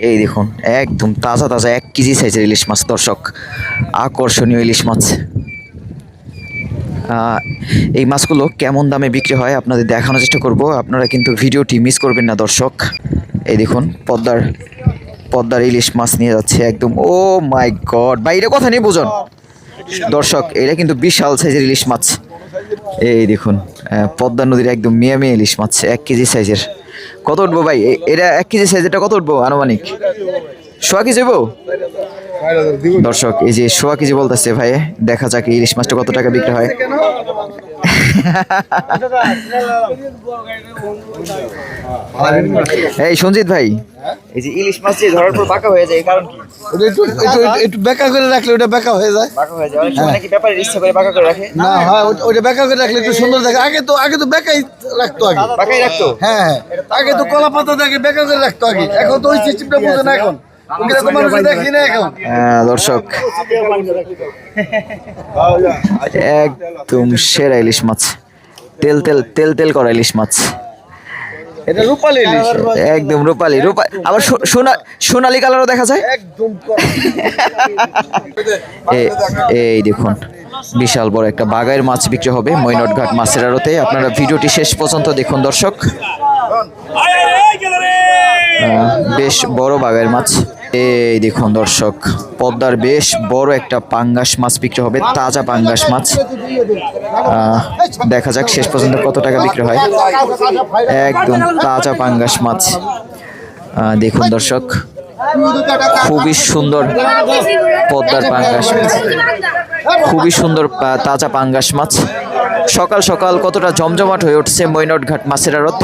এই দেখুন একদম তাজা তাজা 1 কেজি সাইজের ইলিশ মাছ দর্শক, আকর্ষণীয় ইলিশ মাছ। এই মাছগুলো কেমন দামে বিক্রি হয় আপনাদের দেখানোর চেষ্টা করব, আপনারা কিন্তু ভিডিওটি মিস করবেন না দর্শক। এই দেখুন পদ্মার ইলিশ মাছ নিয়ে যাচ্ছে একদম, ও মাই গড বাইরে কথা নেই বুঝুন দর্শক, এটা কিন্তু বিশাল সাইজের ইলিশ মাছ। এই দেখুন পদ্মা নদীর একদম মিয়া মিয়া ইলিশ মাছ 1 কেজি সাইজের। কত উঠবো ভাই এটা 1 কেজি সাইজেরটা কত উঠবো আনুমানিক? 1.5 কেজি হইবো দর্শক, এই যে 1.5 কেজি বলতেছে ভাই, দেখা যাক ইলিশ মাছটা কত টাকা বিক্রি হয়। এই সঞ্জিত ভাই, এই যে ইলিশ মাছ যে ধরার পর বাঁকা হয়ে যায় কারণ কি? একটু বেকা করে রাখলে ওটা বেকা হয়ে যায়। বাঁকা হয়ে যায় অনেক সময় নাকি ব্যাপারীর ইচ্ছা করে বাঁকা করে রাখে। না হয় ওটা বেকা করে রাখলে একটু সুন্দর দেখে। আগে তো বেকাই রাখতো আগে। বাঁকাই রাখতো? হ্যাঁ হ্যাঁ, আগে তো কলা পাতা দেখে বেকা করে রাখতো আগে। এখন তো ওই সিস্টেমটা বুঝে না এখন। ওগুলা তো মানুষ দেখি না এখন। দর্শক একদম সেরা ইলিশ মাছ, তেল তেল তেল তেল করা ইলিশ মাছ। এটা রূপালী ইলিশ, একদম রূপালী আবার সোনালী কালারও দেখা যায় একদম। এই দেখুন বিশাল বড় একটা বাগাইয়ের মাছ বিক্রি হবে মৈনটঘাট মাছের আড়তে। আপনারা ভিডিওটি শেষ পর্যন্ত দেখুন দর্শক। বেশ বড় বাগাইয়ের মাছ। এই দেখুন দর্শক, পদ্মার বেশ বড় একটা পাঙ্গাস মাছ বিক্রি হবে, তাজা পাঙ্গাস মাছ। দেখা যাক শেষ পর্যন্ত কত টাকা বিক্রি হয়। একদম তাজা পাঙ্গাস মাছ দেখুন দর্শক, খুবই সুন্দর পদ্মার পাঙ্গাস মাছ, খুবই সুন্দর তাজা পাঙ্গাস মাছ। সকাল সকাল কতটা জমজমাট হয়ে উঠছে মৈনটঘাট মাছের আড়ত,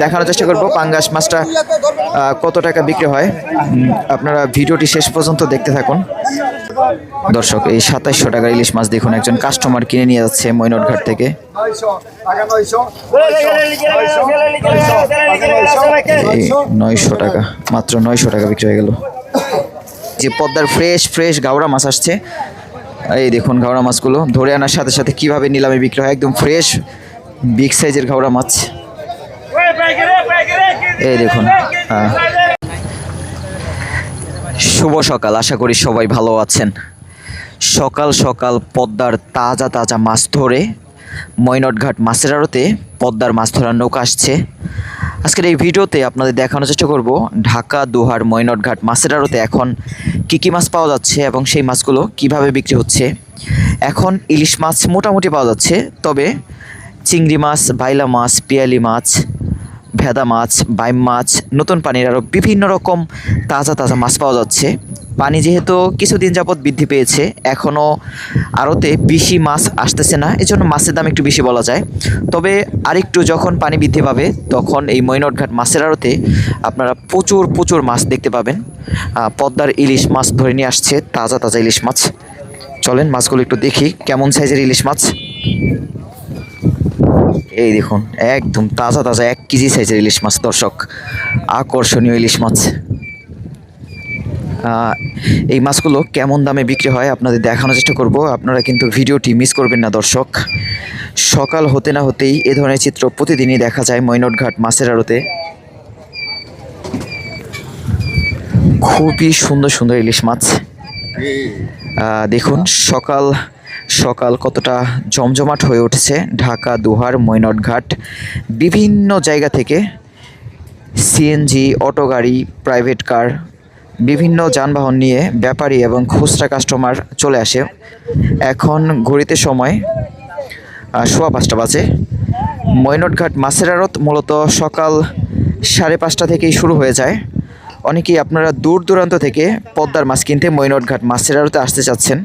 দেখানোর চেষ্টা করব পাঙ্গাস মাছটা কত টাকা বিক্রি হয়। আপনারা ভিডিওটি শেষ পর্যন্ত দেখতে থাকুন দর্শক। এই 2700 টাকার ইলিশ মাছ দেখুন, একজন কাস্টমার কিনে নিয়ে যাচ্ছে মৈনটঘাট থেকে। 900 টাকা, মাত্র 900 টাকা বিক্রি হয়ে গেল। যে পদ্মার ফ্রেশ ফ্রেশ গাওড়া মাছ আসছে, এই দেখুন গাওড়া মাছগুলো ধরে আনার সাথে সাথে কিভাবে নিলামে বিক্রি হয়, একদম ফ্রেশ বিগ সাইজের গাওড়া মাছ। এই দেখুন শুভ সকাল, আশা করি সবাই ভালো আছেন। সকাল সকাল পদ্মার তাজা তাজা মাছ ধরে মৈনটঘাট মাছের আড়তে পদ্মার মাছ ধরার নৌকা আসছে। আজকের এই ভিডিওতে আপনাদের দেখানোর চেষ্টা করব ঢাকা দোহার মৈনটঘাট মাছের আড়তে এখন কী কী মাছ পাওয়া যাচ্ছে এবং সেই মাছগুলো কিভাবে বিক্রি হচ্ছে। এখন ইলিশ মাছ মোটামুটি পাওয়া যাচ্ছে, তবে চিংড়ি মাছ, বাইলা মাছ, পিয়ালি মাছ, ভেদা মাছ, বাইম মাছ, নতুন পানির আরও বিভিন্ন রকম তাজা তাজা মাছ পাওয়া যাচ্ছে। পানি যেহেতু কিছুদিন যাবৎ বৃদ্ধি পেয়েছে, এখনও আড়তে বেশি মাছ আসতেছে না, এজন্য মাছের দাম একটু বেশি বলা যায়। তবে আরেকটু যখন পানি বৃদ্ধি পাবে তখন এই মৈনটঘাট মাছের আড়তে আপনারা প্রচুর প্রচুর মাছ দেখতে পাবেন। পদ্মার ইলিশ মাছ ধরে নিয়ে আসছে, তাজা তাজা ইলিশ মাছ। চলেন মাছগুলো একটু দেখি কেমন সাইজের ইলিশ মাছ। এই দেখুন একদম তাজা তাজা 1 কেজি সাইজের ইলিশ মাছ দর্শক, আকর্ষণীয় ইলিশ মাছ। এই মাছগুলো কেমন দামে বিক্রি হয় আপনাদের দেখানোর চেষ্টা করব, আপনারা কিন্তু ভিডিওটি মিস করবেন না দর্শক। সকাল হতে না হতেই এ ধরনের চিত্র প্রতিদিনই দেখা যায় মৈনটঘাট মাছের আড়তে। খুবই সুন্দর সুন্দর ইলিশ মাছ দেখুন, সকাল সকাল কতটা জমজমাট হয়ে উঠেছে ঢাকা দোহার মৈনটঘাট। বিভিন্ন জায়গা থেকে সিএনজি, অটো গাড়ি, প্রাইভেট কার, বিভিন্ন যানবাহন নিয়ে ব্যাপারী এবং খুচরা কাস্টমার চলে আসে। এখন ঘড়িতে সময় 5:15 বাজে। মৈনটঘাট মাছের আড়ত মূলত সকাল 5:30 থেকেই শুরু হয়ে যায়। অনেকেই আপনারা দূর দূরান্ত থেকে পদ্মার মাছ কিনতে মৈনটঘাট মাছের আড়তে আসতে চাচ্ছেন,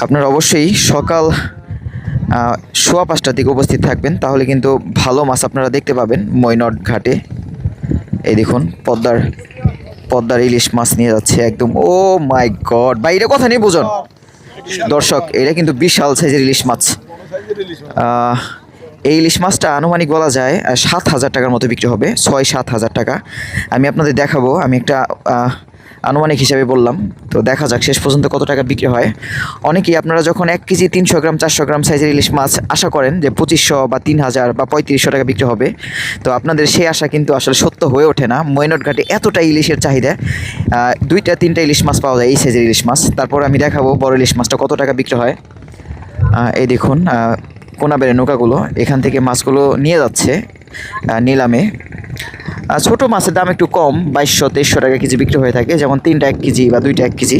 আপনারা অবশ্যই সকাল 5:15 দিকে উপস্থিত থাকবেন, তাহলে কিন্তু ভালো মাছ আপনারা দেখতে পাবেন মৈনটঘাটে। এই দেখুন পদ্মার ইলিশ মাছ নিয়ে যাচ্ছে একদম, ও মাই গড বাইরে কথা নেই বুঝুন দর্শক, এটা কিন্তু বিশাল সাইজের ইলিশ মাছ। এই ইলিশ মাছটা আনুমানিক বলা যায় 7,000 টাকার মতো বিক্রি হবে, 6-7 হাজার টাকা। আমি আপনাদের দেখাবো, আমি একটা আনুমানিক হিসাবে বললাম। তো দেখা যাক শেষ পর্যন্ত কত টাকা বিক্রি হয়। অনেকেই আপনারা যখন 1 কেজি 300 গ্রাম 400 গ্রাম সাইজের ইলিশ মাছ আশা করেন যে 2500 বা 3000 বা 3500 টাকা বিক্রি হবে, তো আপনাদের সেই আশা কিন্তু আসলে সত্য হয়ে ওঠে না। মৈনট ঘাটে এতটা ইলিশের চাহিদা, 2টা 3টা ইলিশ মাছ পাওয়া যায় এই সাইজের ইলিশ মাছ। তারপর আমি দেখাবো বড় ইলিশ মাছটা কত টাকা বিক্রি হয়। এই দেখুন কোনাবেড়ে নৌকাগুলো এখান থেকে মাছগুলো নিয়ে যাচ্ছে নিলামে। ছোটো মাছের দাম একটু কম, 2200-2300 টাকা কেজি বিক্রি হয়ে থাকে, যেমন 3টা 1 কেজি বা 2টা 1 কেজি।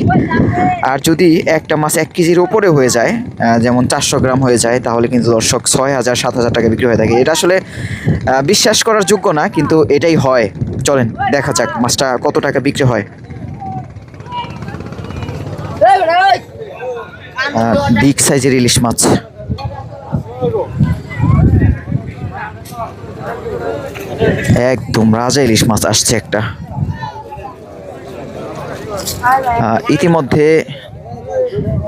আর যদি একটা মাছ 1 কেজির ওপরে হয়ে যায়, যেমন 400 গ্রাম হয়ে যায়, তাহলে কিন্তু দর্শক 6000-7000 টাকা বিক্রি হয়ে থাকে। এটা আসলে বিশ্বাস করার যোগ্য না, কিন্তু এটাই হয়। চলেন দেখা যাক মাছটা কত টাকা বিক্রি হয়। বিগ সাইজের ইলিশ মাছ, একদম রাজা ইলিশ মাছ আসছে একটা।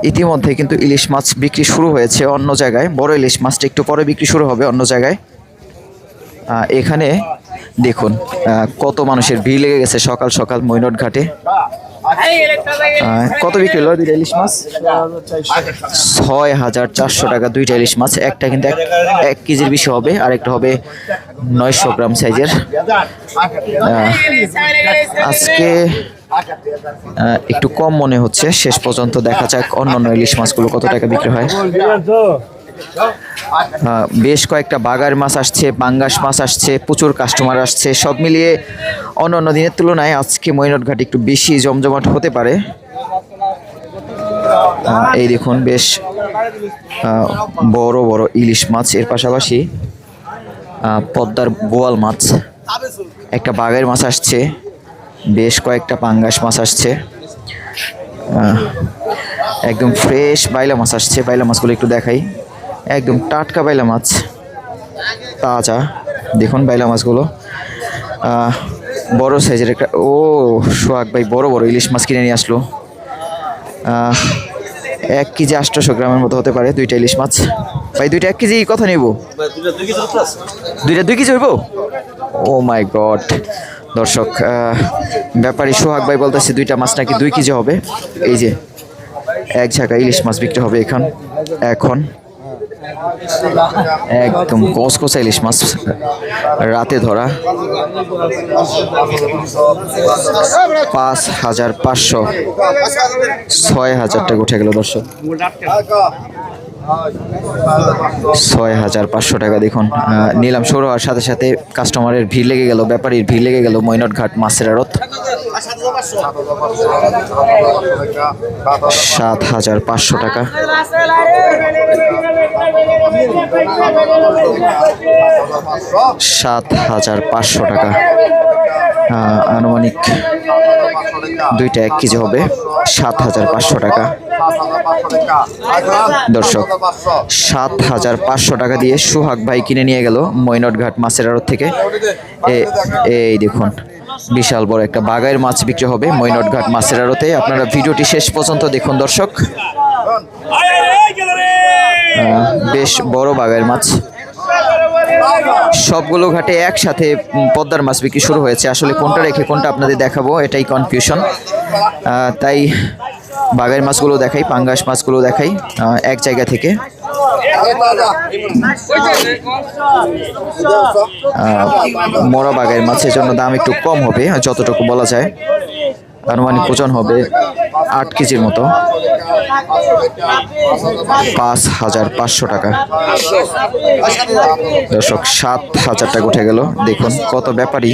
ইতিমধ্যে কিন্তু ইলিশ মাছ বিক্রি শুরু হয়েছে অন্য জায়গায়। বড় ইলিশ মাছটা একটু পরে বিক্রি শুরু হবে অন্য জায়গায়। এখানে দেখুন কত মানুষের ভিড় লেগে গেছে সকাল সকাল মৈনট ঘাটে। কত বিক্রি হলো 2টা ইলিশ মাছ? 6400 টাকা 2টা ইলিশ মাছ। একটা কিন্তু 1 কেজির বেশি হবে, আর একটা হবে 900 গ্রাম সাইজের। আজকে একটু কম মনে হচ্ছে। শেষ পর্যন্ত দেখা যাক অন্যান্য ইলিশ মাছগুলো কত টাকা বিক্রি হয়। বেশ কয়েকটা বাগার মাছ আসছে, পাঙ্গাস মাছ আসছে, প্রচুর কাস্টমার আসছে। সব মিলিয়ে অন্যান্য দিনের তুলনায় আজকে মৈনট ঘাট একটু বেশি জমজমাট হতে পারে। এই দেখুন বেশ বড় বড় ইলিশ মাছ, এর পাশাপাশি পদ্মার বোয়াল মাছ, একটা বাগার মাছ আসছে, বেশ কয়েকটা পাঙ্গাস মাছ আসছে, একদম ফ্রেশ বাইলা মাছ আসছে। বাইলা মাছগুলো একটু দেখাই, একদম টাটকা বাইলা মাছ, তাজা। দেখুন বাইলা মাছগুলো বড় সাইজের একটা। ও সোহাগ ভাই বড় বড় ইলিশ মাছ কিনে নিয়ে আসলো। 1 কেজি 800 গ্রামের মতো হতে পারে 2টা ইলিশ মাছ। ভাই 2টা 1 কেজি কথা নেব? 2টা 2 কেজি হইব? ও মাই গড দর্শক, ব্যাপারী সোহাগ ভাই বলতেছে 2টা মাছ নাকি 2 কেজি হবে। এই যে এক ঝাঁকা ইলিশ মাছ বিক্রি হবে এখন একদম কসকসা ইলিশ মাছ, রাতে ধরা। 5500 6000 টাকা উঠে গেল দর্শক। 6500 টাকা। দেখুন নিলাম শুরু হওয়ার সাথে সাথে কাস্টমারের ভিড় লেগে গেল, ব্যাপারীর ভিড় লেগে গেল মৈনট ঘাট মাছের আড়ত। 7500 টাকা। 7500 টাকা আনুমানিক 2টা 1 কেজি হবে। 7500 টাকা দর্শক। 7500 টাকা দিয়ে সোহাগ ভাই কিনে নিয়ে গেল মৈনট ঘাট মাছের আড়ত থেকে। এই দেখুন বিশাল বড় একটা বাগাইর মাছ বিক্রি হবে মৈনট ঘাট মাছের আড়তে। আপনারা ভিডিওটি শেষ পর্যন্ত দেখুন দর্শক। বেশ বড় বাগাইর মাছ। সবগুলো ঘাটে একসাথে পদ্মার মাছ বিক্রি শুরু হয়েছে। আসলে কোনটা রেখে কোনটা আপনাদের দেখাবো এটাই কনফিউশন, তাই বাগাইর মাছগুলো দেখাই, পাঙ্গাস মাছগুলো দেখাই এক জায়গা থেকে। মরা বাগাইর মাছের জন্য দাম একটু কম হবে, যতটুকু বলা যায়। আনুমানিক ওজন হবে 8 কেজির মতো। 5500 টাকা দর্শক। 7000 টাকা উঠে গেল। দেখুন কত ব্যাপারী,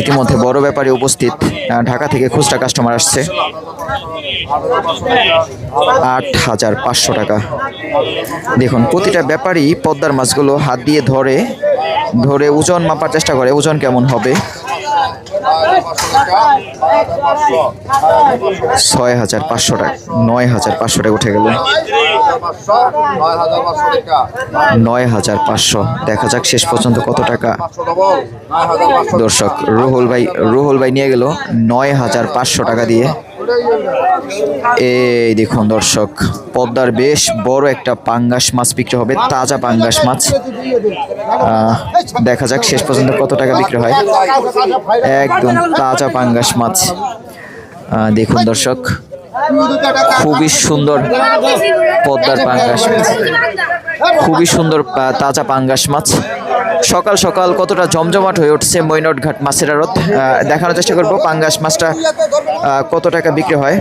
ইতিমধ্যে বড় ব্যাপারী উপস্থিত। ঢাকা থেকে খুচরা কাস্টমার আসছে। 8500 টাকা। দেখুন প্রতিটা ব্যাপারী পদ্মার মাছগুলো হাত দিয়ে ধরে ধরে ওজন মাপার চেষ্টা করে, ওজন কেমন হবে। 6500 টাকা। 9500 টাকা উঠে গেল। 9500। দেখা যাক শেষ পর্যন্ত কত টাকা। দর্শক রুহুল ভাই নিয়ে গেল 9500 টাকা দিয়ে। এই দেখুন দর্শক পদ্মার বেশ বড় একটা পাঙ্গাস মাছ বিক্রি হবে, তাজা পাঙ্গাস মাছ। দেখা যাক শেষ পর্যন্ত কত টাকা বিক্রি হয়। একদম তাজা পাঙ্গাস মাছ দেখুন দর্শক, খুবই সুন্দর পদ্মার পাঙ্গাস, খুবই সুন্দর তাজা পাঙ্গাস মাছ। সকাল সকাল কতটা জমজমাট হয়ে উঠছে মৈনট ঘাট মাছের আড়ত। দেখানোর চেষ্টা করব পাঙ্গাস মাছটা কত টাকা বিক্রি হয়।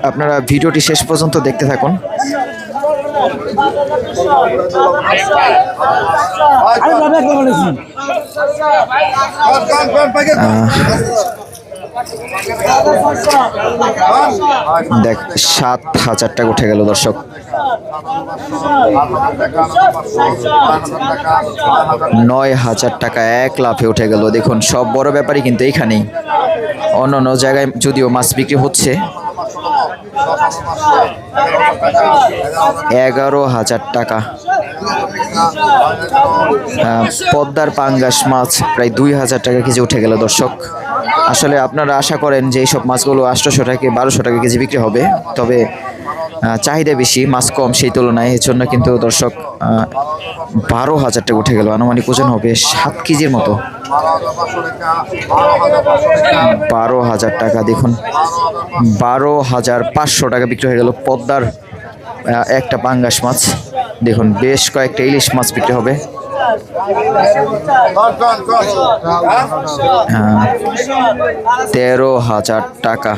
আপনারা ভিডিওটি শেষ পর্যন্ত দেখতে থাকুন। দেখ 7,000 টাকা উঠে গেল দর্শক। 9,000 টাকা এক লাফে উঠে গেল। দেখুন সব বড় ব্যাপারী কিন্তু এইখানেই, অন্য অন্য জায়গায় যদিও মাছ বিক্রি হচ্ছে। 11,000 টাকা। পদ্মার পাঙ্গাস মাছ প্রায় 2,000 টাকা কেজি উঠে গেল দর্শক। আসলে আপনারা আশা করেন যে এইসব মাছগুলো 800 টাকা 1200 টাকা কেজি বিক্রি হবে, তবে চাহিদা বেশি, মাছ কম সেই তুলনায়। এর জন্য কিন্তু দর্শক 12,000 টাকা উঠে গেল। আনুমানিক ওজন হবে 7 কেজির মতো। 12,000 টাকা। দেখুন 12,500 টাকা বিক্রি হয়ে গেল পদ্মার একটা পাঙ্গাস মাছ। দেখুন বেশ কয়েকটা ইলিশ মাছ বিক্রি হবে। 13,000 টাকা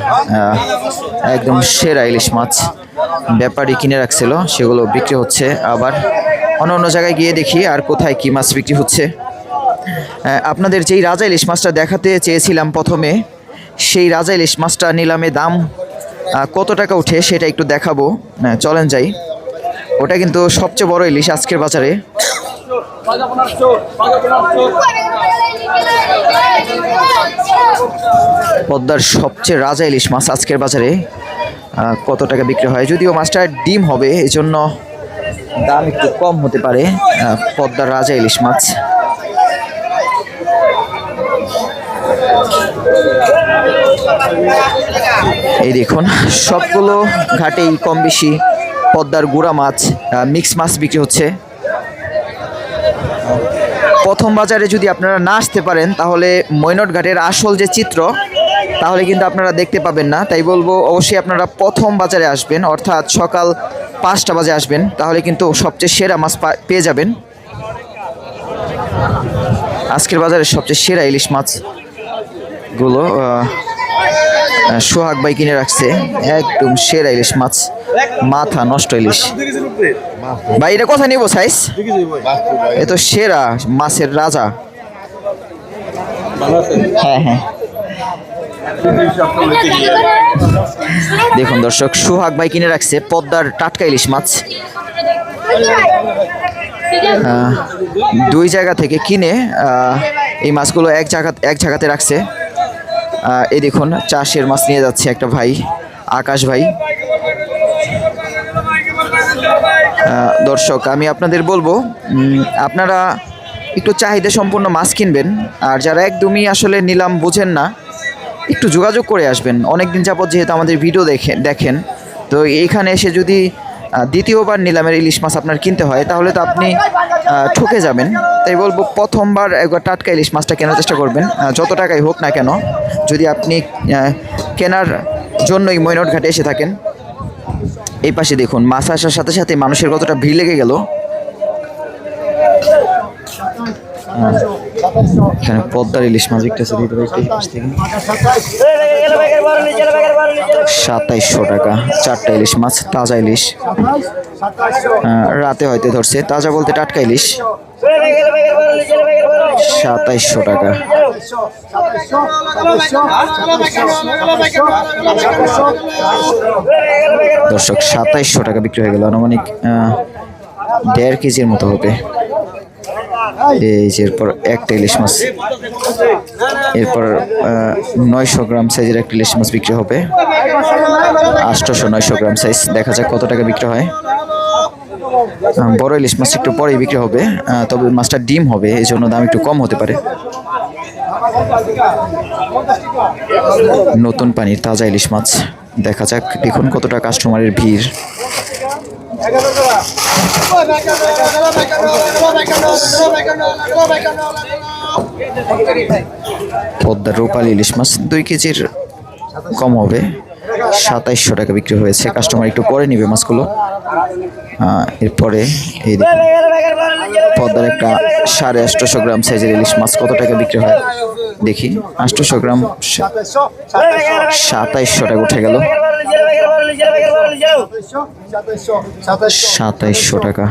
একদম সেরা ইলিশ মাছ ব্যাপারী কিনে রাখছিল, সেগুলো বিক্রি হচ্ছে। আবার অন্য অন্য জায়গায় গিয়ে দেখি আর কোথায় কি মাছ বিক্রি হচ্ছে। আপনাদের যেই রাজা ইলিশ মাছটা দেখাতে চেয়েছিলাম প্রথমে, সেই রাজা ইলিশ মাছটা নিলামে দাম কত টাকা উঠে সেটা একটু দেখাবো। চলেন যাই। ওটা কিন্তু সবচেয়ে বড় ইলিশ আজকের বাজারে। পদ্মার সবচেয়ে রাজা ইলিশ মাছ আজকের বাজারে কত টাকা বিক্রি হয়। যদিও মাছটা ডিম হবে, এজন্য দাম একটু কম হতে পারে। পদ্মার রাজা ইলিশ মাছ এই দেখুন, সবগুলো ঘাটেই কম বেশি পদ্মার গুড়া মাছ, মিক্স মাছ বিক্রি হচ্ছে। প্রথম বাজারে যদি আপনারা না আসতে পারেন, তাহলে মৈনট ঘাটের আসল যে চিত্র, তাহলে কিন্তু আপনারা দেখতে পাবেন না। তাই বলবো অবশ্যই আপনারা প্রথম বাজারে আসবেন, অর্থাৎ সকাল 5টা বাজে আসবেন, তাহলে কিন্তু সবচেয়ে সেরা মাছ পেয়ে যাবেন। আজকের বাজারে সবচেয়ে সেরা ইলিশ মাছগুলো সোহাগ ভাই কিনে রাখছে। একদম সেরা ইলিশ মাছ, মাথা নষ্ট ইলিশ। ভাই এটা কোথায় নিব সাইজ? এ তো সেরা মাছের রাজা। হ্যাঁ হ্যাঁ, দেখুন দর্শক, সোহাগ ভাই কিনে রাখছে পদ্মার টাটকা ইলিশ মাছ। 2 জায়গা থেকে কিনে এই মাছগুলো এক জায়গাতে রাখছে। এই দেখুন চাষের মাছ নিয়ে যাচ্ছে একটা ভাই, আকাশ ভাই। দর্শক আমি আপনাদের বলবো, আপনারা একটু চাহিদা সম্পূর্ণ মাছ কিনবেন। আর যারা একদমই আসলে নিলাম বুঝেন না, একটু যোগাযোগ করে আসবেন। অনেক দিন যাবত যেহেতু আমাদের ভিডিও দেখেন, তো এইখানে এসে যদি দ্বিতীয়বার নিলামের ইলিশ মাছ আপনার কিনতে হয়, তাহলে তো আপনি ঠকে যাবেন। তাই বলবো প্রথমবার একবার টাটকা ইলিশ মাছটা কেনার চেষ্টা করবেন, যত টাকাই হোক না কেন। যদি আপনি কেনার জন্যই মৈনট ঘাটে এসে থাকেন। এই পাশে দেখুন মাছ আসার সাথে সাথে মানুষের কতটা ভিড় লেগে গেল। এখানে পদ্মার ইলিশ মাছ বিকতেছে 2700 টাকা 4টা ইলিশ মাছ, তাজা ইলিশ। রাতে হয়তো ধরছে, তাজা বলতে টাটকা ইলিশ। 2700 টাকা। দর্শক 2700 টাকা বিক্রি হয়ে গেল। আনুমানিক 1.5 কেজির মতো হবে। এই যে এরপর একটা ইলিশ মাছ, এরপর 900 গ্রাম সাইজের একটা ইলিশ মাছ বিক্রি হবে। 800-900 গ্রাম সাইজ। দেখা যাক কত টাকা বিক্রি হয়। বড় ইলিশ মাছ একটু পরেই বিক্রি হবে, তবে মাছটা ডিম হবে, এই জন্য দাম একটু কম হতে পারে। নতুন পানির তাজা ইলিশ মাছ। দেখা যাক, দেখুন কতটা কাস্টমারের ভিড়। পদ্মার রূপালী ইলিশ মাছ 2 কেজির কম হবে, 2700 টাকা বিক্রি হয়েছে। কাস্টমার একটু পরে নিবে মাছগুলো। এরপরে এই দেখুন পদ্মার একটা 850 গ্রাম সাইজের ইলিশ মাছ কত টাকা বিক্রি হয় দেখি। 800 গ্রাম 2700 টাকা উঠে গেল, 2700 টাকা।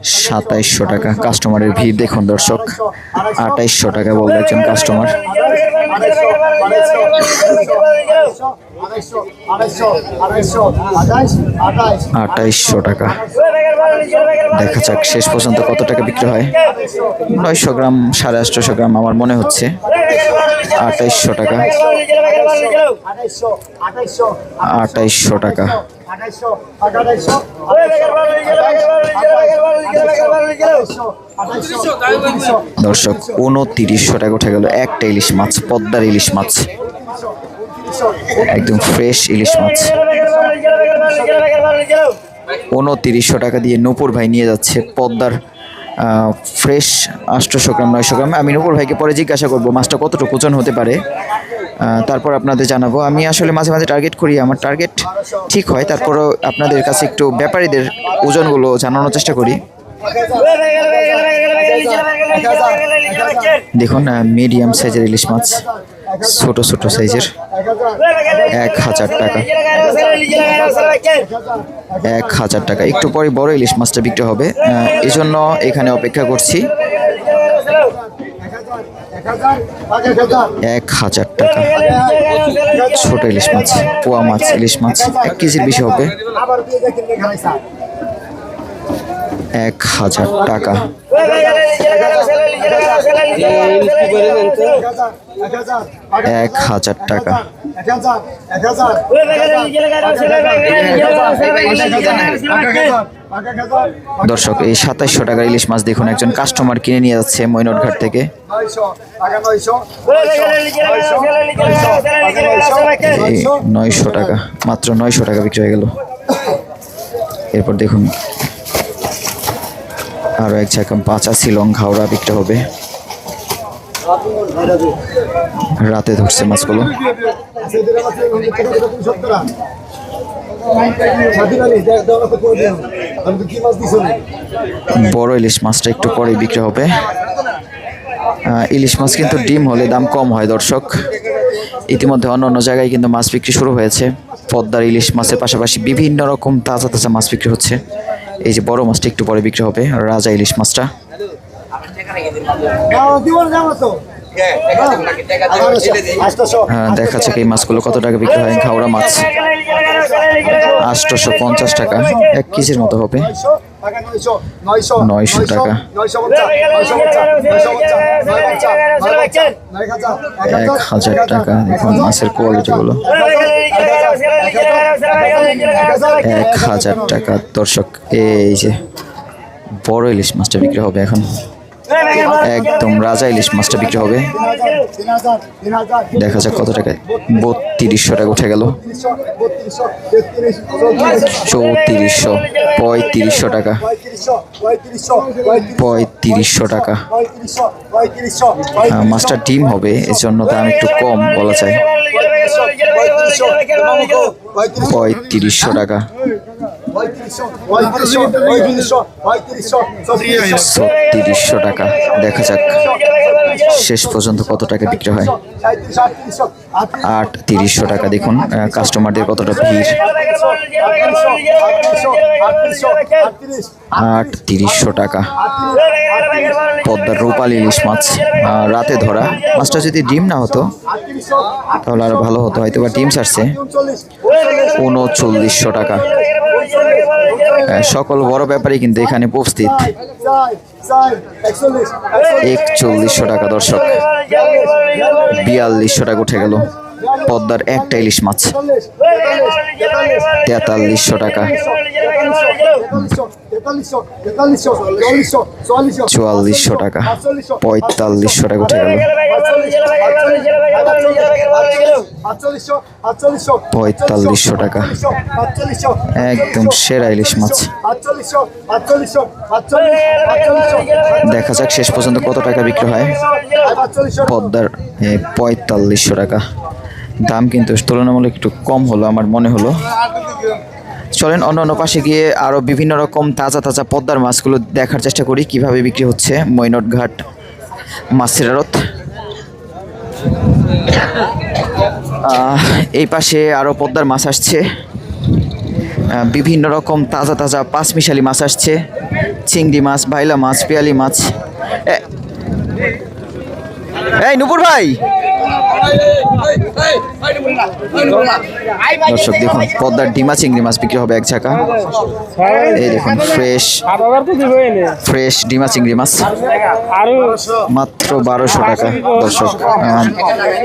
2700 টাকা। কাস্টমারের ভিড় দেখুন দর্শক, 2800 টাকা বলবে একজন কাস্টমার। 2800 টাকা। দেখা যাক শেষ পর্যন্ত কত টাকা বিক্রি হয়। 900 গ্রাম 850 গ্রাম আমার মনে হচ্ছে 2800 টাকা। 2800 টাকা। দর্শক 2900 টাকা উঠে গেল একটা ইলিশ মাছ, পদ্মার ইলিশ মাছ, একদম ফ্রেশ ইলিশ মাছ। 2900 টাকা দিয়ে নূপুর ভাই নিয়ে যাচ্ছে পদ্মার ফ্রেশ 800 গ্রাম 900 গ্রাম। আমি নূপুর ভাইকে পরে জিজ্ঞাসা করবো মাছটা কতটুকু ওজন হতে পারে, তারপর আপনাদের জানাবো। আমি আসলে মাঝে মাঝে টার্গেট করি, আমার টার্গেট ঠিক হয়, তারপরও আপনাদের কাছে একটু ব্যাপারীদের ওজনগুলো জানানোর চেষ্টা করি। দেখুন মিডিয়াম সাইজের ইলিশ মাছ, ছোট ছোট সাইজের, 1000 টাকা। 1000 টাকা। একটু পরে বড় ইলিশ মাছটা বিক্রি হবে, এজন্য এখানে অপেক্ষা করছি। 1000 টাকা। ছোট ইলিশ মাছ, পোয়া মাছ, ইলিশ মাছ 1 কেজির বেশি হবে। 1000 টাকা। 1000 টাকা। দর্শক এই 2700 টাকার ইলিশ মাছ দেখুন একজন কাস্টমার কিনে নিয়ে যাচ্ছে মৈনট ঘাট থেকে। 900 টাকা, মাত্র 900 টাকা বিক্রি হয়ে গেল। এরপর দেখুন আরো এক ঝাঁকাম পাঁচা শিলং ঘাওড়া বিক্রি হবে। রাতে ধরছে মাছগুলো। বড় ইলিশ মাছটা একটু পরে বিক্রি হবে। ইলিশ মাছ কিন্তু ডিম হলে দাম কম হয় দর্শক। ইতিমধ্যে অন্য অন্য জায়গায় কিন্তু মাছ বিক্রি শুরু হয়েছে। পদ্মার ইলিশ মাছের পাশাপাশি বিভিন্ন রকম তাজা তাজা মাছ বিক্রি হচ্ছে। এই যে বড় মাছটা একটু পরে বিক্রি হবে, রাজা ইলিশ মাছটা। দেখা যাক এই মাছগুলো কত টাকা বিক্রি হয়। ঘাওড়া মাছ 850 টাকা, 1 কেজির মতো হবে। 900 টাকা। 1000 টাকা। দেখুন মাছের কোয়ালিটি গুলো। 1000 টাকা। দর্শক এই যে বড় ইলিশ মাছটা বিক্রি হবে এখন, একদম রাজা ইলিশ মাছটা বিক্রি হবে। দেখা যাক কত টাকায়। 3200 টাকা উঠে গেল। 3400, 3500 টাকা, 3500 টাকা। মাছটা ডিম হবে এজন্য দাম একটু কম বলা যায়। 3500 টাকা। 3600 টাকা। দেখা যাক শেষ পর্যন্ত কত টাকা বিক্রি হয়। 3800 টাকা। দেখুন কাস্টমারদের কতটা ভিড়। 3800 টাকা। পদ্মার রূপালী ইলিশ মাছ, রাতে ধরা মাছটা। যদি ডিম না হতো তাহলে আরো ভালো হতো, হয়তো বা ডিম ছাড়ছে। 3900 টাকা। সকল বড় ব্যাপারী কিন্তু এখানে উপস্থিত। 4100 টাকা। দর্শক 4200 টাকা উঠে গেল। পদ্মার একটা ইলিশ মাছ 4300 টাকা, 4400 টাকা, 4500 টাকা উঠে গেল, 4500 টাকা, একদম সেরা ইলিশ মাছ। দেখা যাক শেষ পর্যন্ত কত টাকা বিক্রি হয়। পদ্মার 4500 টাকা, দাম কিন্তু তুলনামূলক একটু কম হলো আমার মনে হলো। চলেন অন্য অন্য পাশে গিয়ে আরও বিভিন্ন রকম তাজা তাজা পদ্মার মাছগুলো দেখার চেষ্টা করি কিভাবে বিক্রি হচ্ছে মৈনট ঘাট মাছের আড়ত। এই পাশে আরও পদ্মার মাছ আসছে, বিভিন্ন রকম তাজা তাজা পাঁচমিশালি মাছ আসছে, চিংড়ি মাছ, ভাইলা মাছ, পেয়ালি মাছ। এই নুপুর ভাই, দর্শক দেখুন পদ্মার ডিমা চিংড়ি মাছ বিক্রি হবে এক ঝাঁকা। এই দেখুন ফ্রেশ ফ্রেশ ডিমা চিংড়ি মাছ মাত্র 1200 টাকা। দর্শক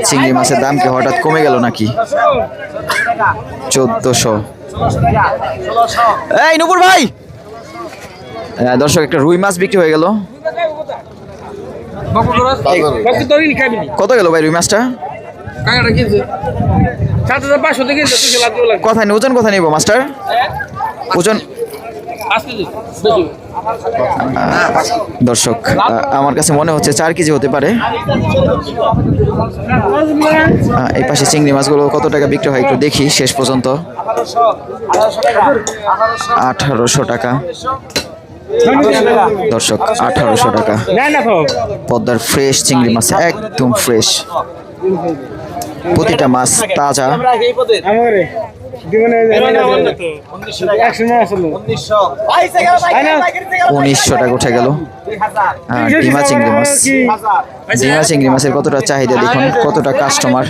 চিংড়ি মাছের দাম কি হঠাৎ কমে গেল নাকি? 1400। এই নুপুর ভাই, দর্শক একটা রুই মাছ বিক্রি হয়ে গেল। কত গেল ভাই রুই মাছটা? কোথায় ওজন কোথায় নিব মাস্টার? ওজন দর্শক আমার কাছে মনে হচ্ছে 4 কেজি হতে পারে। এই পাশে চিংড়ি মাছগুলো কত টাকা বিক্রি হয় একটু দেখি শেষ পর্যন্ত। 1800 টাকা দর্শক, 1800 টাকা। পদ্মার ফ্রেশ চিংড়ি মাছ, একদম ফ্রেশ, প্রতিটা মাছ তাজা। 1900 টাকা উঠে গেল। ডিমা চিংড়ি মাছ, ডিমা চিংড়ি মাছের কতটা চাহিদা দেখুন, কতটা কাস্টমার।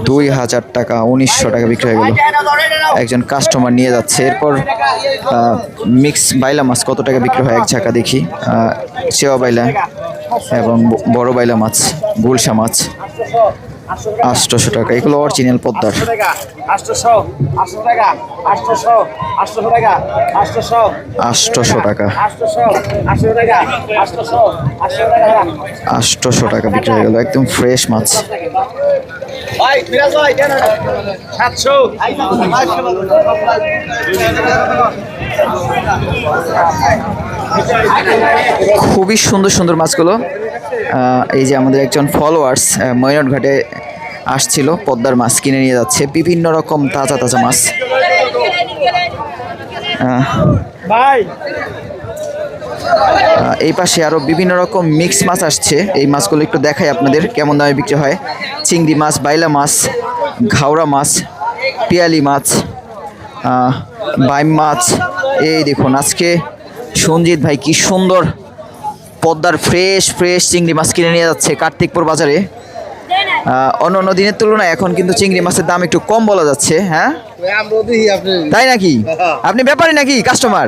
2000 টাকা, 1900 টাকা বিক্রি হয়ে গেল, একজন কাস্টমার নিয়ে যাচ্ছে। এরপর মিক্স বাইলা মাছ কত টাকা বিক্রি হয় এক ঝাঁকা দেখি। চেওয়া বাইলা এবং বড় বাইলা মাছ, গুলশা মাছ 800 টাকা, এগুলো অরিজিনাল পদ্মার। 800 টাকা, 800 টাকা বিক্রি হয়ে গেল, একদম ফ্রেশ মাছ। খুবই সুন্দর সুন্দর মাছগুলো। এই যে আমাদের একজন ফলোয়ার্স মৈনট ঘাটে আসছিল, পদ্মার মাছ কিনে নিয়ে যাচ্ছে, বিভিন্ন রকম তাজা তাজা মাছ। এই পাশে আরো বিভিন্ন রকম মিক্স মাছ আসছে, এই মাছগুলো একটু দেখাই আপনাদের কেমন দামে বিক্রি হয়। চিংড়ি মাছ, বাইলা মাছ, ঘাওড়া মাছ, পিয়ালি মাছ, বাইম মাছ। এই দেখুন আজকে সঞ্জিত ভাই কি সুন্দর পদ্মার ফ্রেশ ফ্রেশ চিংড়ি মাছ কিনে নিয়ে যাচ্ছে কার্তিকপুর বাজারে। অন্য অন্য দিনের তুলনায় এখন কিন্তু চিংড়ি মাছের দাম একটু কম বলা যাচ্ছে। হ্যাঁ তাই নাকি? আপনি ব্যাপারী নাকি কাস্টমার?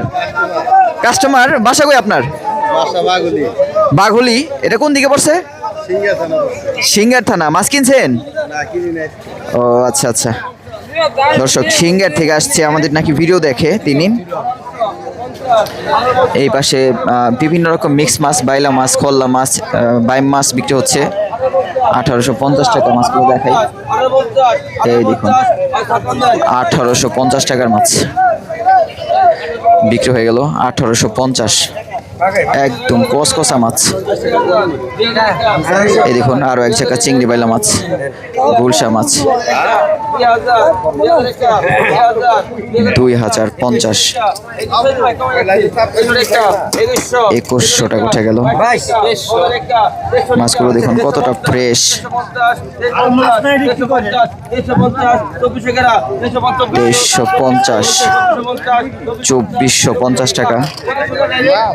কাস্টমার বাসা কই আপনার? বাঘুলি। এটা কোন দিকে পড়ছে? সিঙ্গার থানা। মাছ কিনছেন? ও আচ্ছা আচ্ছা। দর্শক সিঙ্গার থেকে আসছে, আমাদের নাকি ভিডিও দেখে তিনি। এই পাশে বিভিন্ন রকম মিক্স মাছ, বাইলা মাছ, খল্লা মাছ, বাইম মাছ বিক্রি হচ্ছে। 1850 টাকা মাছগুলো দেখাই। এই দেখুন 1850 টাকার মাছ বিক্রি হয়ে গেল। 1850, একদম কসকসা মাছ। এই দেখুন আরো এক জায়গা চিংড়ি বাইলা মাছ, গুলশা মাছ 2050, 2100 টাকা উঠে গেল। মাছগুলো দেখুন কতটা ফ্রেশ। 2350, 2450 টাকা।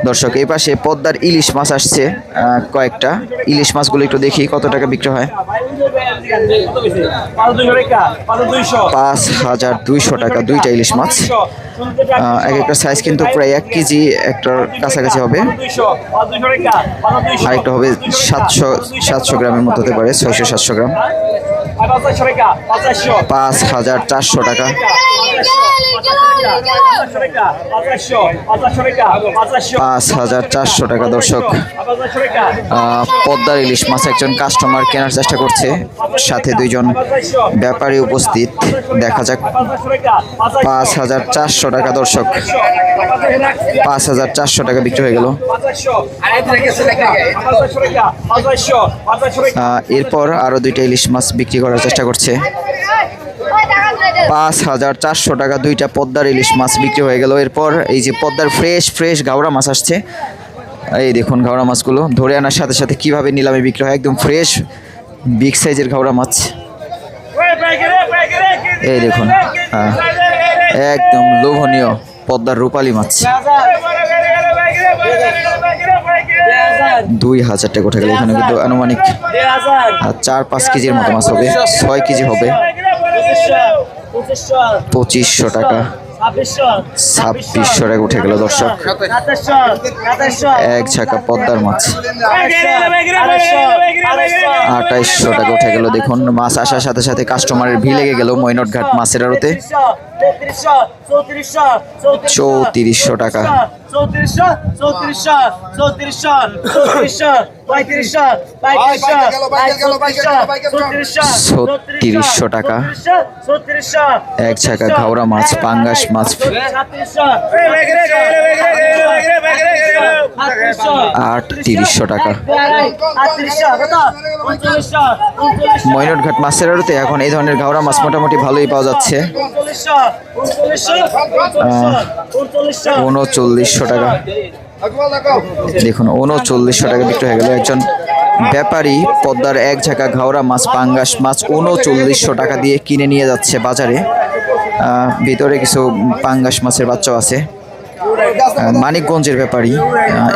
দর্শক এই পাশে পদ্মার ইলিশ মাছ আসছে কয়েকটা, ইলিশ মাছগুলো একটু দেখি কত টাকা বিক্রি হয়। 5,200 টাকা দুইটা ইলিশ মাছ। এক একটা সাইজ কিন্তু প্রায় 1 কেজি একটার কাছাকাছি হবে, আরেকটা হবে 700 গ্রামের মতো হতে পারে, 600-700 গ্রাম। 5,400 টাকা। 5,400 টাকা দর্শক। পদ্মার ইলিশ মাছ একজন কাস্টমার কেনার চেষ্টা করছে, সাথে দুইজন ব্যাপারী উপস্থিত। দেখা যাক। 5,400 টাকা দর্শক। 5,400 টাকা বিক্রি হয়ে গেল। এরপর আরো দুইটা ইলিশ মাছ বিক্রি করার চেষ্টা করছে। 5,400 টাকা দুইটা পদ্মার ইলিশ মাছ বিক্রি হয়ে গেল। এরপর এই যে পদ্মার ফ্রেশ ঘাওড়া মাছ আসছে, এই দেখুন ঘাওড়া মাছগুলো ধরে আনার সাথে সাথে কিভাবে নিলামে বিক্রি হয়, একদম ফ্রেশ বিগ সাইজের ঘাওড়া মাছ। এই দেখুন, একদম লোভনীয় পদ্মার রূপালী মাছ। 2,000 টাকা উঠে গেল। এখানে কিন্তু আনুমানিক 4-5 কেজির মতো মাছ হবে, 6 কেজি হবে। 2,500 টাকা। 2,600 টাকা উঠে গেল দর্শক। এক ঝাঁকা পদ্মার মাছ। 2,800 টাকা উঠে গেল। দেখুন মাছ আসার সাথে সাথে কাস্টমারের ভিড় লেগে গেল মৈনট ঘাট মাছের আড়তে। 3,400 টাকা। 3,600 টাকা। এক ছাকা ঘাওড়া মাছ, পাঙ্গাস মাছ। 3,800 টাকা। মৈনট ঘাট মাছের আড়তে এখন এই ধরনের ঘাওড়া মাছ মোটামুটি ভালোই পাওয়া যাচ্ছে। 3,900 টাকা। দেখুন 3,900 টাকা বিক্রি হয়ে গেল। একজন ব্যাপারী পদ্মার এক ঝাঁকা ঘাওড়া মাছ, পাঙ্গাস মাছ 3,900 টাকা দিয়ে কিনে নিয়ে যাচ্ছে বাজারে। ভিতরে কিছু পাঙ্গাস মাছের বাচ্চাও আছে। মানিকগঞ্জের ব্যাপারী।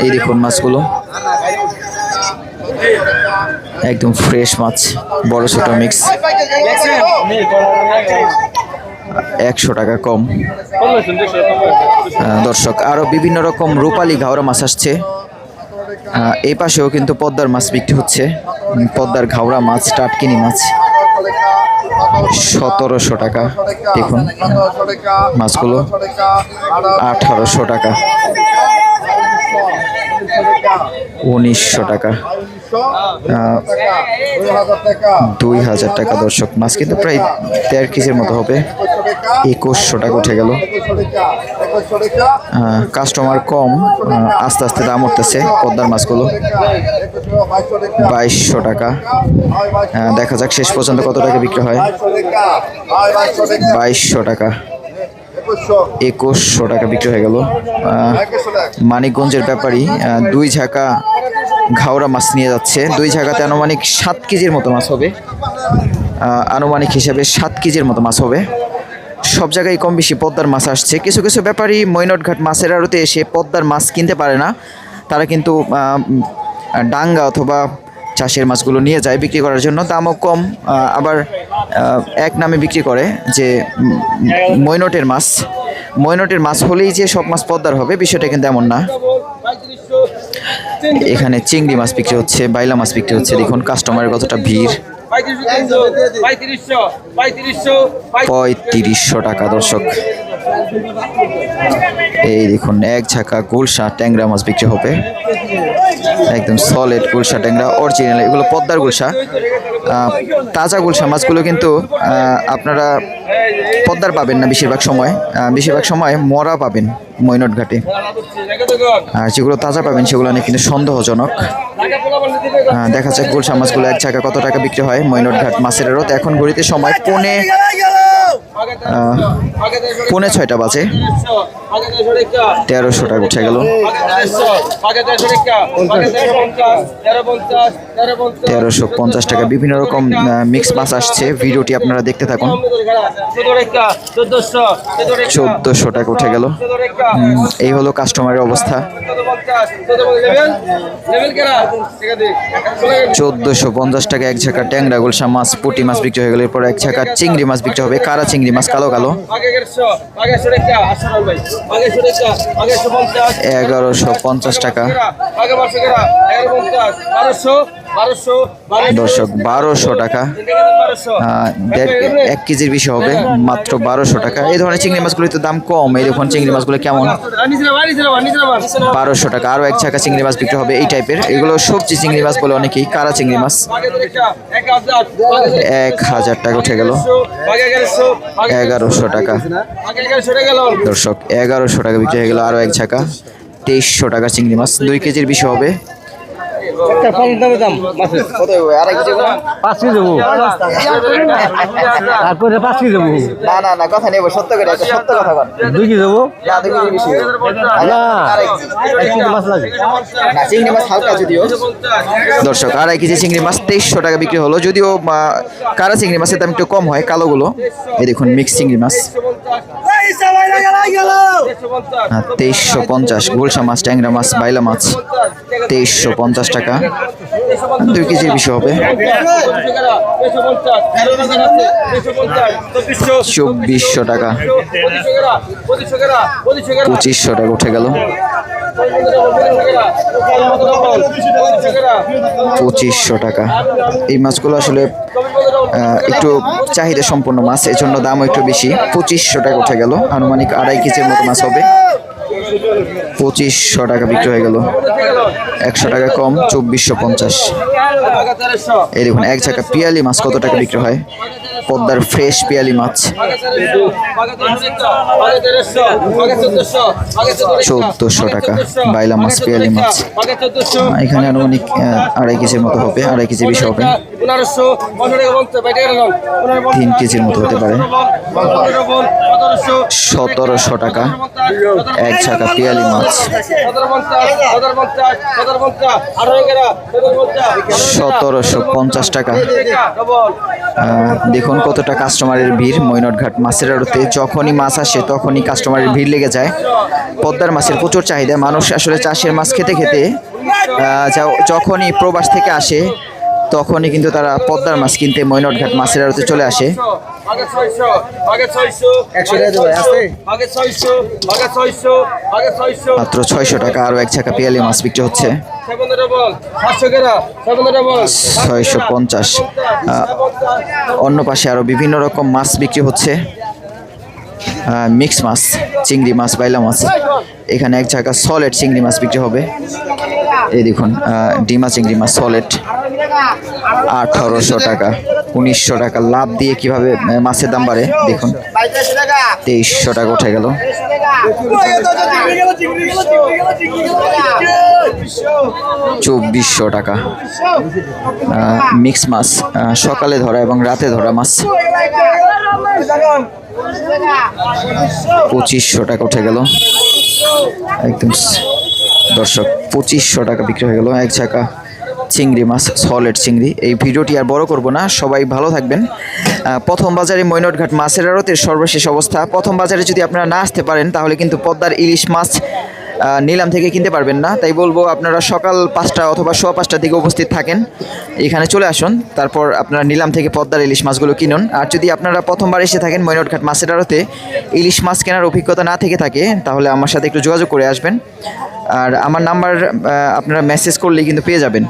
এই দেখুন মাছগুলো একদম ফ্রেশ মাছ, বড় ছোট মিক্স। 100 টাকা কম। দর্শক আরো বিভিন্ন রকম রূপালী ঘাওড়া মাছ আসছে। এই পাশেও কিন্তু পদ্মার মাছ বিক্রি হচ্ছে, পদ্মার ঘাওড়া মাছ, টাটকিনি মাছ। 1,700 টাকা। দেখুন মাছগুলো। 1,800 টাকা। 1,900 টাকা। 2,000 টাকা দর্শক। মাছ কিন্তু প্রায় 1.5 কেজির মতো হবে। 2,100 টাকা উঠে গেল। কাস্টমার কম, আস্তে আস্তে দাম উঠতেছে পদ্মার মাছগুলো। 2,200 টাকা। দেখা যাক শেষ পর্যন্ত কত টাকা বিক্রি হয়। 2,200 টাকা। 2,100 টাকা বিক্রি হয়ে গেল। মানিকগঞ্জের ব্যাপারী 2 ঝাঁকা ঘাওড়া মাছ নিয়ে যাচ্ছে। 2 ঝাঁকাতে আনুমানিক 7 কেজির মতো মাছ হবে। আনুমানিক হিসাবে 7 কেজির মতো মাছ হবে। সব জায়গায় কম বেশি পদ্মার মাছ আসছে। কিছু কিছু ব্যাপারী মৈনট ঘাট মাছের আড়তে এসে পদ্মার মাছ কিনতে পারে না, তারা কিন্তু ডাঙ্গা অথবা চাষের মাছগুলো নিয়ে যায় বিক্রি করার জন্য। দামও কম, আবার এক নামে বিক্রি করে যে মৈনটের মাছ। মৈনটের মাছ হলেই যে সব মাছ পদ্মার হবে, বিষয়টা কিন্তু এমন না। এখানে চিংড়ি মাছ বিক্রি হচ্ছে, বাইলা মাছ বিক্রি হচ্ছে। দেখুন কাস্টমারের কতটা ভিড়। 3,500 টাকা দর্শক। এই দেখুন এক ঝাঁকা গুলশা ট্যাংরা মাছ বিক্রি হবে। একদম সলিড গুলশা ট্যাংরা, অরিজিনাল। এগুলো পদ্মার গুলশা। তাজা গুলশা মাছগুলো কিন্তু আপনারা পদ্মার পাবেন না বেশিরভাগ সময়। বেশিরভাগ সময় মরা পাবেন মৈনট ঘাটে। আর যেগুলো তাজা পাবেন সেগুলো অনেক কিন্তু সন্দেহজনক। দেখা যাক গুলশা মাছগুলো এক ঝাঁকা কত টাকা বিক্রি হয় মৈনট ঘাট মাছের আড়ত। এখন ঘড়িতে সময় 5:45 বাজে। 1,300 টাকা উঠে গেল। 1,350 টাকা। বিভিন্ন রকম মিক্স মাছ আসছে, ভিডিওটি আপনারা দেখতে থাকুন। 1,400 টাকা উঠে গেল। এই হলো কাস্টমারের অবস্থা। 1450 টাকা এক ঝাঁকা ট্যাংরা গুলশা মাছ পুঁটি মাছ বিক্রি হয়ে গেল। এরপর এক ঝাঁকা চিংড়ি মাছ বিক্রি হবে, কারা চিংড়ি মাছ কালো কালো। 1150 টাকা দর্শক, 1200 টাকা। 1 কেজির বেশি হবে, মাত্র 1200 টাকা। এই ধরনের চিংড়ি মাছগুলির তো দাম কম। এই দেখুন চিংড়ি মাছগুলো কেমন, 1200 টাকা। আরো এক ছাকা চিংড়ি মাছ বিক্রি হবে এই টাইপের। এগুলো সবজি চিংড়ি মাছ বলে অনেকেই, কারা চিংড়ি মাছ। 1000 টাকা উঠে গেল, 1100 টাকা দর্শক, 1100 টাকা বিক্রি হয়ে গেল। আরো এক ছাকা 2300 টাকা চিংড়ি মাছ, 2 কেজির বেশি হবে। কথা নেব, সত্য করে সত্য কথা বল। 2 কেজি দেবো চিংড়ি মাছ হালকা যদিও। দর্শক, 2.5 কেজি চিংড়ি মাছ 2300 টাকা বিক্রি হলো, যদিও কারা চিংড়ি মাছের দাম একটু কম হয় কালোগুলো। এই দেখুন মিক্স চিংড়ি মাছ 2350। গুলশা মাছ, ট্যাংরা মাছ, বাইলা মাছ 2350 টাকা, 2 কেজির বেশি হবে। 2400 টাকা, 2500 টাকা উঠে গেল, 2500 টাকা। এই মাছগুলো আসলে একটু চাহিদা সম্পন্ন মাছ, এজন্য দামও একটু বেশি। 2500 টাকা উঠে গেল, আনুমানিক 2.5 কেজির মতো মাছ হবে। 2500 টাকা বিক্রি হয়ে গেল, 100 টাকা কম, 2450। এই দেখুন এক ঝাঁকা পিয়ালি মাছ কত টাকা বিক্রি হয়, পদ্মার ফ্রেশ পিয়ালি মাছ 1400 টাকা। বাইলা মাছ, পিয়ালি মাছ এখানে আনুমানিক 2.5 কেজির মতো হবে, 2.5 কেজি বেশি হবে, 3 কেজির মতো হতে পারে। 1700 টাকা এক ঝাঁকা পিয়ালি মাছ, 1750 টাকা। দেখুন কতটা কাস্টমারের ভিড় মৈনটঘাট মাছের আড়তে। যখনই মাছ আসে তখনই কাস্টমারের ভিড় লেগে যায়। পদ্মার মাছের প্রচুর চাহিদা, মানুষ আসলে চাষের মাছ খেতে খেতে যখনই প্রবাস থেকে আসে তখনই কিন্তু তারা পদ্মার মাছ কিনতে মৈনটঘাট মাছের আড়তে চলে আসে। মাত্র 600 টাকা আরো এক ছাকা পিয়ালি মাছ বিক্রি হচ্ছে, 650। অন্য পাশে আরো বিভিন্ন রকম মাছ বিক্রি হচ্ছে, মিক্স মাছ, চিংড়ি মাছ, বাইলা মাছ। এখানে এক জায়গা সলিড চিংড়ি মাছ বিক্রি হবে। এই দেখুন ডিমা চিংড়ি মাছ সলিড 1800 টাকা, 1900 টাকা। লাভ দিয়ে কিভাবে মাছের দাম বাড়ে দেখুন, 2300 টাকা উঠে গেল। 2400 টাকা মিক্স মাছ, সকালে ধরা এবং রাতে ধরা মাছ। 2500 টাকা উঠে গেল একদম দর্শক, 2500 টাকা বিক্রি হয়ে গেল এক ছাকা চিংড়ি মাছ, সলিড চিংড়ি। এই ভিডিওটি আর বড় করব না, সবাই ভালো থাকবেন। প্রথম বাজারে মৈনটঘাট মাছের আড়তের সর্বশেষ অবস্থা। প্রথম বাজারে যদি আপনারা না আসতে পারেন তাহলে কিন্তু পদ্মার ইলিশ মাছ নিলাম থেকে কিনতে পারবেন না। তাই বলবো আপনারা সকাল 5টা অথবা 5:15 দিকে উপস্থিত থাকেন, এখানে চলে আসুন, তারপর আপনারা নিলাম থেকে পদ্মার ইলিশ মাছগুলো কিনুন। আর যদি আপনারা প্রথমবার এসে থাকেন মৈনটঘাট মাছের আড়তে, ইলিশ মাছ কেনার অভিজ্ঞতা না থেকে থাকে, তাহলে আমার সাথে একটু যোগাযোগ করে আসবেন। আর আমার নাম্বার আপনারা মেসেজ করলেই কিন্তু পেয়ে যাবেন।